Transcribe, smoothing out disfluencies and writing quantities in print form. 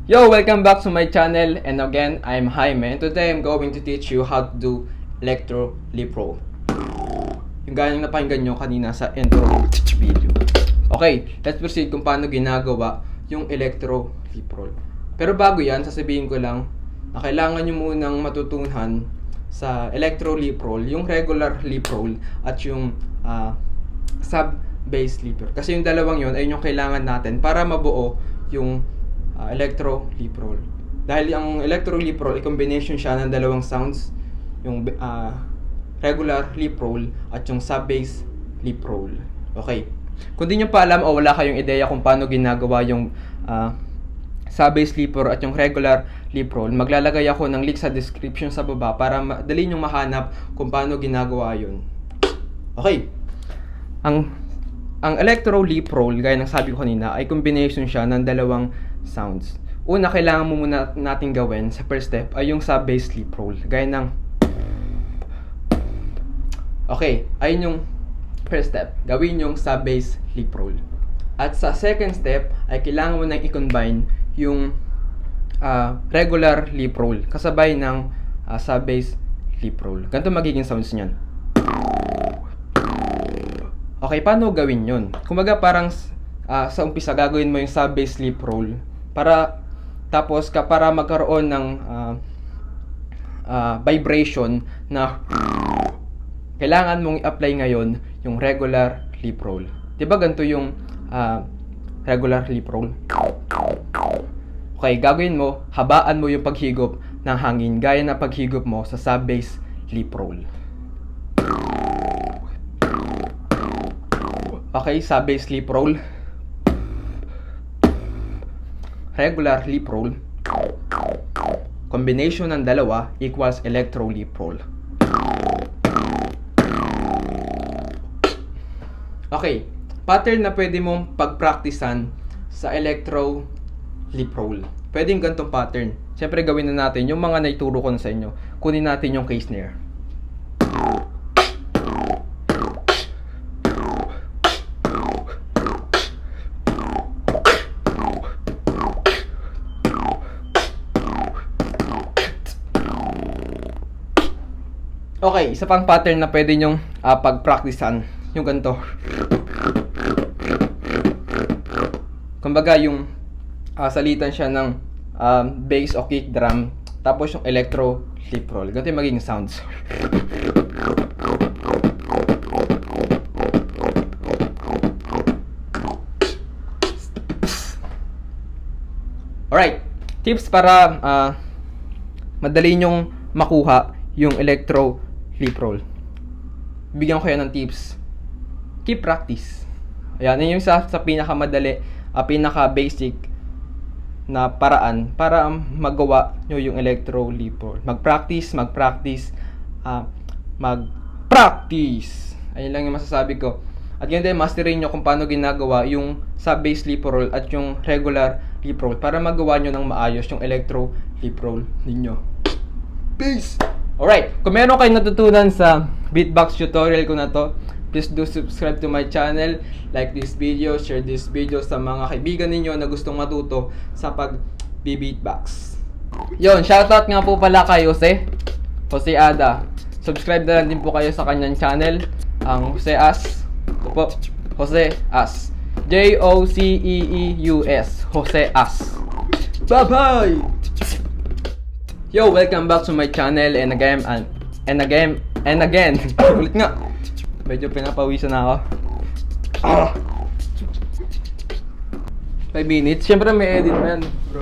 Yo, welcome back to my channel, and again, I'm Jaime, and today I'm going to teach you how to do Electro Liproll. Yung ganyang napakinggan nyo kanina sa intro video. Okay, let's proceed kung paano ginagawa yung Electro Liproll. Pero bago yan, sasabihin ko lang na kailangan nyo munang matutunan sa Electro Liproll, yung regular Liproll at yung sub-bass Liproll. Kasi yung dalawang yun ay yung kailangan natin para mabuo yung Electro Liproll. Dahil ang Electro Liproll ay combination siya ng dalawang sounds, yung regular Liproll at yung sub-bass Liproll. Okay. Kung di nyo pa alam o wala kayong ideya kung paano ginagawa yung sub-bass Liproll at yung regular Liproll, maglalagay ako ng link sa description sa baba para madali nyo mahanap kung paano ginagawa yun. Okay. Ang Electro Liproll, gaya ng sabi ko kanina, ay combination siya ng dalawang sounds. Una, kailangan mo muna natin gawin sa first step ay yung sub-bass Liproll. Gaya ng okay, ayun yung first step. Gawin yung sub-bass Liproll. At sa second step ay kailangan mo nang i-combine yung regular Liproll kasabay ng sub-bass Liproll. Ganito magiging sounds niyan. Okay, paano gawin yun? Kumbaga parang sa umpisa gagawin mo yung sub-bass Liproll para magkaroon ng vibration na kailangan mong i-apply ngayon yung regular Liproll. Diba ganito yung regular Liproll? Okay, gagawin mo, habaan mo yung paghigop ng hangin gaya na paghigop mo sa sub-bass Liproll. Okay, sub-bass Liproll, regular Liproll, combination ng dalawa equals Electro Liproll. Okay, pattern na pwede mong pagpraktisan sa Electro Liproll. Pwede yung ganitong pattern. Siyempre gawin na natin yung mga naituro ko na sa inyo. Kunin natin yung case snare. Okay, isa pang pattern na pwede nyong pagpraktisan, yung ganito. Kumbaga yung salitan siya ng bass o kick drum, tapos yung Electro Liproll. Ganito yung magiging sounds. Alright, tips para madali nyong makuha yung Electro Liproll. Bigyan ko kayo ng tips. Keep practice. Ayan, yun yung sa pinakamadali, pinaka-basic na paraan para magawa nyo yung Electro Liproll. Mag-practice. Ayun lang yung masasabi ko. At yun din, masterin nyo kung paano ginagawa yung sub-bass Liproll at yung regular Liproll para magawa nyo ng maayos yung Electro Liproll ninyo. Peace! Alright, kung meron kayong natutunan sa beatbox tutorial ko na to, please do subscribe to my channel, like this video, share this video sa mga kaibigan ninyo na gustong matuto sa pag-beatbox. Yon, shoutout nga po pala kay Jose Ada. Subscribe na lang din po kayo sa kanyang channel, ang Jose As. Ito po, Jose As. Joceeus, Jose As. Bye-bye! Yo, welcome back to my channel and again. Ulit nga. Medyo pinapawisan na ako. 5 minutes. Siyempre may edit pa yan, bro.